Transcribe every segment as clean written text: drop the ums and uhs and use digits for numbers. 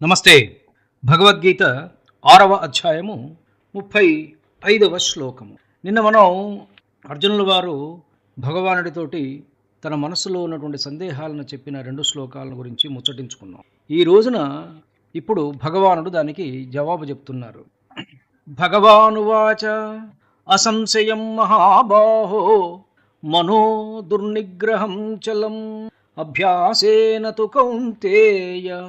నమస్తే. భగవద్గీత 6వ అధ్యాయము 35వ శ్లోకము. నిన్న మనం అర్జునుల వారు భగవానుడితోటి తన మనసులో ఉన్నటువంటి సందేహాలను చెప్పిన 2 శ్లోకాలను గురించి ముచ్చటించుకున్నాం. ఈ రోజున ఇప్పుడు భగవానుడు దానికి జవాబు చెప్తున్నారు. భగవానువాచ అసంశయం మహాబాహో మనో దుర్నిగ్రహం చలం అభ్యాసేన తు కౌంతేయ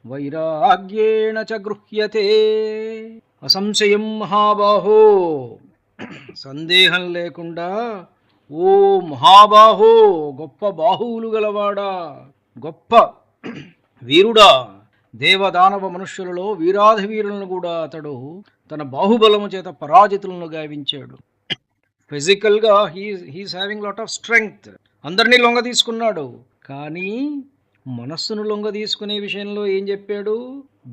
వైరాగ్యేణ చ గృహ్యతే. అసంశయం మహాబాహో, సందేహం లేకుండా ఓ మహాబాహో, గొప్ప బాహువులు గలవాడా, గొప్ప వీరుడా, దేవదానవ మనుష్యులలో వీరాధి వీరులను కూడా అతడు తన బాహుబలము చేత పరాజితులను గావించాడు. ఫిజికల్గా he's having lot of strength, అందరినీ లొంగ తీసుకున్నాడు. కానీ మనస్సును లొంగ తీసుకునే విషయంలో ఏం చెప్పాడు?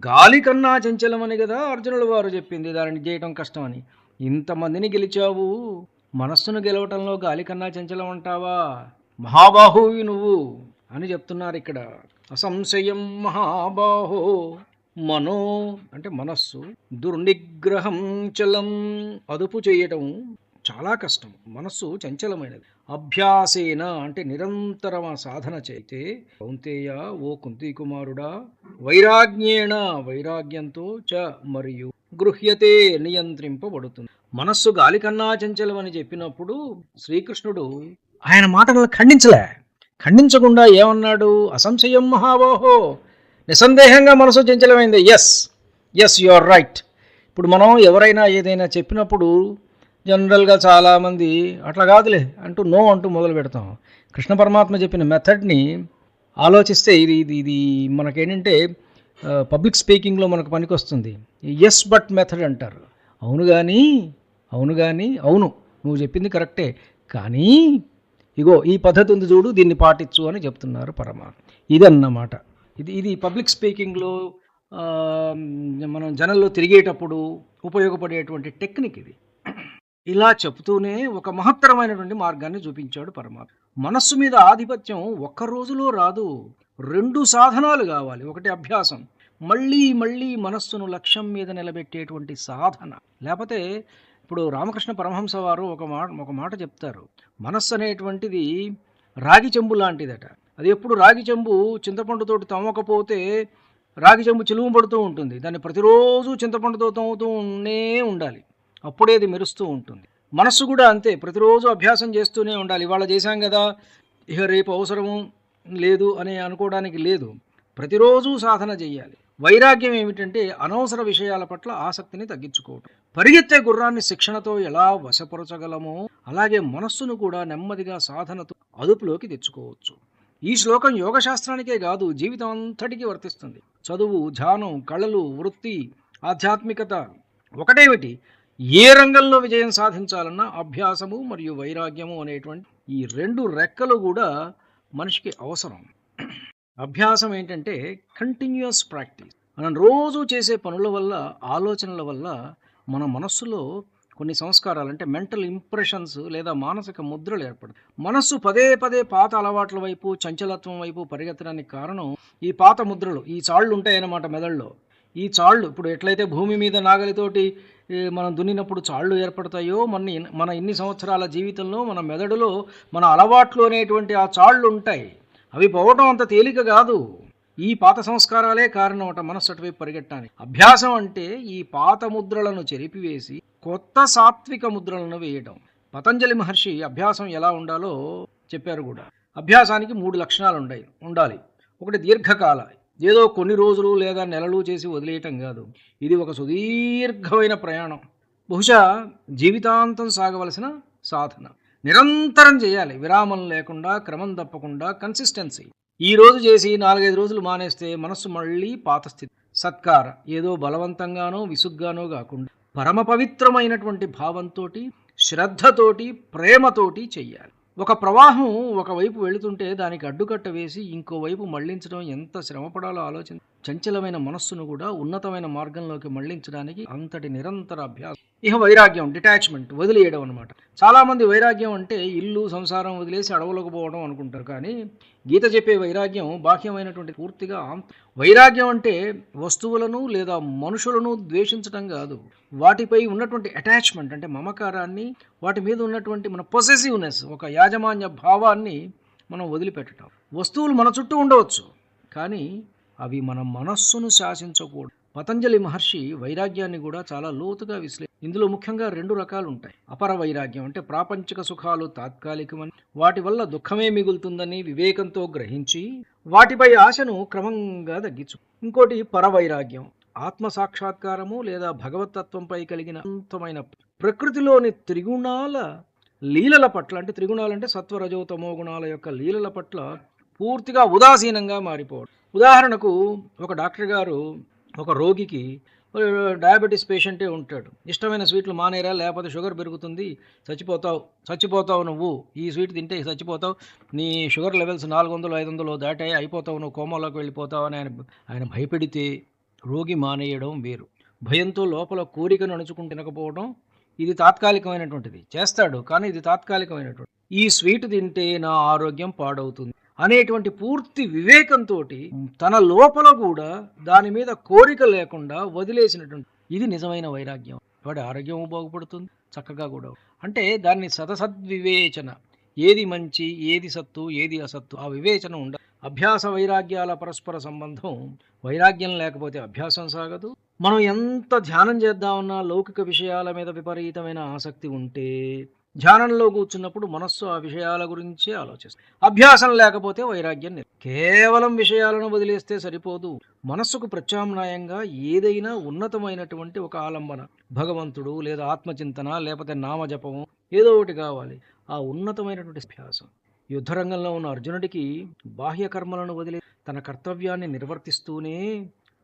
గాలి కన్నా చంచలమని కదా అర్జునుల వారు చెప్పింది, దానిని చేయటం కష్టమని. ఇంతమందిని గెలిచావు, మనస్సును గెలవటంలో గాలి కన్నా చంచలం అంటావా? మహాబాహువి నువ్వు అని చెప్తున్నారు ఇక్కడ. అసంశయం మహాబాహో మనో అంటే మనస్సు, దుర్నిగ్రహం చలం అదుపు చేయటం చాలా కష్టం, మనస్సు చంచలమైనది. అభ్యాసేన అంటే నిరంతరమ సాధన చేస్తే, కౌంతేయ ఓ కుంతి కుమారుడా, వైరాగ్యేణ వైరాగ్యంతో చ మరియు గృహ్యతే నియంత్రింపబడుతుంది. మనస్సు గాలి కన్నా చంచలమని చెప్పినప్పుడు శ్రీకృష్ణుడు ఆయన మాటలను ఖండించకుండా ఏమన్నాడు? అసంశయం మహాబాహో, నిస్సందేహంగా మనసు చంచలమైంది. Yes you are right. ఇప్పుడు మనం ఎవరైనా ఏదైనా చెప్పినప్పుడు జనరల్గా చాలామంది అట్లా కాదులే అంటూ నో అంటూ మొదలు పెడతాం. కృష్ణ పరమాత్మ చెప్పిన మెథడ్ని ఆలోచిస్తే ఇది మనకేంటంటే పబ్లిక్ స్పీకింగ్లో మనకు పనికొస్తుంది. ఎస్ బట్ మెథడ్ అంటారు. అవును కానీ అవును నువ్వు చెప్పింది కరెక్టే, కానీ ఇగో ఈ పద్ధతి ఉంది చూడు, దీన్ని పాటించు అని చెప్తున్నారు పరమాత్మ. ఇదన్నమాట. ఇది పబ్లిక్ స్పీకింగ్లో మనం జనంలో తిరిగేటప్పుడు ఉపయోగపడేటువంటి టెక్నిక్ ఇది. ఇలా చెబుతూనే ఒక మహత్తరమైనటువంటి మార్గాన్ని చూపించాడు పరమాత్మ. మనస్సు మీద ఆధిపత్యం ఒక్క రోజులో రాదు, 2 సాధనాలు కావాలి. ఒకటి అభ్యాసం, మళ్ళీ మనస్సును లక్ష్యం మీద నిలబెట్టేటువంటి సాధన. లేకపోతే ఇప్పుడు రామకృష్ణ పరమహంస వారు ఒక మాట చెప్తారు. మనస్సు అనేటువంటిది రాగి చెంబు లాంటిదట. అది ఎప్పుడు రాగి చెంబు చింతపండుతోటి తవ్వకపోతే రాగి చెంబు చిలుము పడుతూ ఉంటుంది. దాన్ని ప్రతిరోజు చింతపండుతో తవ్వుతూ ఉండాలి, అప్పుడే అది మెరుస్తూ ఉంటుంది. మనస్సు కూడా అంతే, ప్రతిరోజు అభ్యాసం చేస్తూనే ఉండాలి. ఇవాళ చేశాం కదా, ఇక రేపు అవసరము లేదు అని అనుకోవడానికి లేదు. ప్రతిరోజు సాధన చేయాలి. వైరాగ్యం ఏమిటంటే అనవసర విషయాల పట్ల ఆసక్తిని తగ్గించుకోవటం. పరిగెత్తే గుర్రాన్ని శిక్షణతో ఎలా వశపరచగలమో అలాగే మనస్సును కూడా నెమ్మదిగా సాధనతో అదుపులోకి తెచ్చుకోవచ్చు. ఈ శ్లోకం యోగశాస్త్రానికే కాదు, జీవితం అంతటికీ వర్తిస్తుంది. చదువు, ధ్యానం, కళలు, వృత్తి, ఆధ్యాత్మికత ఒకటేమిటి, ఏ రంగంలో విజయం సాధించాలన్నా అభ్యాసము మరియు వైరాగ్యము అనేటువంటి ఈ 2 రెక్కలు కూడా మనిషికి అవసరం. అభ్యాసం ఏంటంటే కంటిన్యూస్ ప్రాక్టీస్. మనం రోజు చేసే పనుల వల్ల, ఆలోచనల వల్ల మన మనస్సులో కొన్ని సంస్కారాలు అంటే మెంటల్ ఇంప్రెషన్స్ లేదా మానసిక ముద్రలు ఏర్పడతాయి. మనస్సు పదే పాత అలవాట్ల వైపు, చంచలత్వం వైపు పరిగెత్తడానికి కారణం ఈ పాత ముద్రలు, ఈ చాళ్ళు ఉంటాయన్నమాట మెదడులో. ఈ చాళ్ళు ఇప్పుడు ఎట్లయితే భూమి మీద నాగలితోటి మనం దున్నినప్పుడు చాళ్ళు ఏర్పడతాయో, మన ఇన్ని సంవత్సరాల జీవితంలో మన మెదడులో మన అలవాట్లు అనేటువంటి ఆ చాళ్ళు ఉంటాయి. అవి పోవటం అంత తేలిక కాదు. ఈ పాత సంస్కారాలే కారణం అట మనస్సు అటువైపు పరిగెట్టడానికి. అభ్యాసం అంటే ఈ పాత ముద్రలను చెరిపివేసి కొత్త సాత్విక ముద్రలను వేయడం. పతంజలి మహర్షి అభ్యాసం ఎలా ఉండాలో చెప్పారు కూడా. అభ్యాసానికి 3 లక్షణాలు ఉండాలి. ఒకటి దీర్ఘకాల, ఏదో కొన్ని రోజులు లేదా నెలలు చేసి వదిలేయటం కాదు. ఇది ఒక సుదీర్ఘమైన ప్రయాణం, బహుశా జీవితాంతం సాగవలసిన సాధన. నిరంతరం చేయాలి, విరామం లేకుండా, క్రమం తప్పకుండా, కన్సిస్టెన్సీ. ఈ రోజు చేసి 4-5 రోజులు మానేస్తే మనస్సు మళ్ళీ పాత స్థితి. సత్కార, ఏదో బలవంతంగానో విసుగ్గానో కాకుండా పరమ పవిత్రమైనటువంటి భావంతో, శ్రద్ధతోటి, ప్రేమతోటి చెయ్యాలి. ఒక ప్రవాహం ఒకవైపు వెళుతుంటే దానికి అడ్డుకట్ట వేసి ఇంకోవైపు మళ్లించడం ఎంత శ్రమపడాలో ఆలోచన. చంచలమైన మనస్సును కూడా ఉన్నతమైన మార్గంలోకి మళ్లించడానికి అంతటి నిరంతర అభ్యాసం. ఇక వైరాగ్యం డిటాచ్మెంట్ వదిలేయడం అనమాట. చాలామంది వైరాగ్యం అంటే ఇల్లు సంసారం వదిలేసి అడవులకు పోవడం అనుకుంటారు. కానీ గీత చెప్పే వైరాగ్యం బాహ్యమైనటువంటి పూర్తిగా వైరాగ్యం అంటే వస్తువులను లేదా మనుషులను ద్వేషించడం కాదు. వాటిపై ఉన్నటువంటి అటాచ్మెంట్ అంటే మమకారాన్ని, వాటి మీద ఉన్నటువంటి మన పొసెసివ్నెస్, ఒక యాజమాన్య భావాన్ని మనం వదిలిపెట్టడం. వస్తువులు మన చుట్టూ ఉండవచ్చు, కానీ అవి మన మనస్సును శాసించకూడదు. పతంజలి మహర్షి వైరాగ్యాన్ని కూడా చాలా లోతుగా ఇందులో ముఖ్యంగా 2 రకాలు ఉంటాయి. అపర వైరాగ్యం అంటే ప్రాపంచిక సుఖాలు తాత్కాలికమని, వాటి వల్ల దుఃఖమే మిగులుతుందని వివేకంతో గ్రహించి వాటిపై ఆశను క్రమంగా తగ్గించు. ఇంకోటి పరవైరాగ్యం, ఆత్మ సాక్షాత్కారము లేదా భగవతత్వంపై కలిగిన అనంతమైన ప్రకృతిలోని త్రిగుణాల లీలల పట్ల, అంటే త్రిగుణాలంటే సత్వ రజో తమో గుణాల యొక్క లీలల పట్ల పూర్తిగా ఉదాసీనంగా మారిపోవడం. ఉదాహరణకు ఒక డాక్టర్ గారు ఒక రోగికి, డయాబెటీస్ పేషెంటే ఉంటాడు, ఇష్టమైన స్వీట్లు మానేరా లేకపోతే షుగర్ పెరుగుతుంది, చచ్చిపోతావు నువ్వు, ఈ స్వీట్ తింటే చచ్చిపోతావు, నీ షుగర్ లెవెల్స్ 400 500 దాటాయి, అయిపోతావు, నువ్వు కోమాలోకి వెళ్ళిపోతావు అని ఆయన భయపెడితే రోగి మానేయడం వేరు. భయంతో లోపల కోరికను అణుచుకుని తినకపోవడం ఇది తాత్కాలికమైనటువంటిది, చేస్తాడు కానీ ఇది తాత్కాలికమైనటువంటి. ఈ స్వీట్ తింటే నా ఆరోగ్యం పాడవుతుంది అనేటువంటి పూర్తి వివేకంతో తన లోపల కూడా దాని మీద కోరిక లేకుండా వదిలేసినటువంటి, ఇది నిజమైన వైరాగ్యం. వాడి ఆరోగ్యం బాగుపడుతుంది, చక్కగా కూడా. అంటే దాన్ని సదసద్వివేచన, ఏది మంచి ఏది సత్తు ఏది అసత్తు, ఆ వివేచన ఉండాలి. అభ్యాస వైరాగ్యాల పరస్పర సంబంధం. వైరాగ్యం లేకపోతే అభ్యాసం సాగదు. మనం ఎంత ధ్యానం చేద్దామన్నా లౌకిక విషయాల మీద విపరీతమైన ఆసక్తి ఉంటే ధ్యానంలో కూర్చున్నప్పుడు మనస్సు ఆ విషయాల గురించే ఆలోచిస్తుంది. అభ్యాసం లేకపోతే వైరాగ్యం కేవలం విషయాలను వదిలేస్తే సరిపోదు. మనస్సుకు ప్రత్యామ్నాయంగా ఏదైనా ఉన్నతమైనటువంటి ఒక ఆలంబన, భగవంతుడు లేదా ఆత్మచింతన లేకపోతే నామజపము ఏదో ఒకటి కావాలి. ఆ ఉన్నతమైనటువంటి అభ్యాసం. యుద్ధరంగంలో ఉన్న అర్జునుడికి బాహ్య కర్మలను వదిలే తన కర్తవ్యాన్ని నిర్వర్తిస్తూనే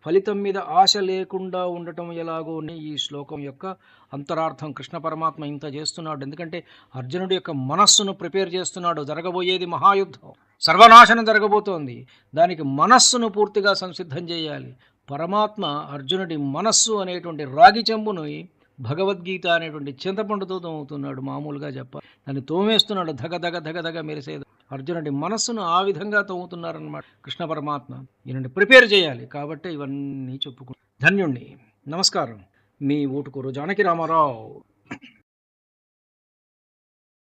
ఫలితం మీద ఆశ లేకుండా ఉండటం ఎలాగో ఈ శ్లోకం యొక్క అంతరార్థం. కృష్ణ పరమాత్మ ఇంత చేస్తున్నాడు ఎందుకంటే అర్జునుడి యొక్క మనస్సును ప్రిపేర్ చేస్తున్నాడు. జరగబోయేది మహాయుద్ధం, సర్వనాశనం జరగబోతోంది, దానికి మనస్సును పూర్తిగా సంసిద్ధం చేయాలి. పరమాత్మ అర్జునుడి మనస్సు అనేటువంటి రాగి చెంబును భగవద్గీత అనేటువంటి చింతపండుతో తోముతున్నాడు. మామూలుగా చెప్పాలి, దాన్ని తోమేస్తున్నాడు, ధగ మెరిసేది. అర్జునుడి మనస్సును ఆ విధంగా తోముతున్నారన్నమాట కృష్ణ పరమాత్మ. ఈయనని ప్రిపేర్ చేయాలి కాబట్టి ఇవన్నీ చెప్పుకుంటాం. ధన్యుణ్ణి. నమస్కారం. మీ ఊటుకూరు జానకి రామారావు.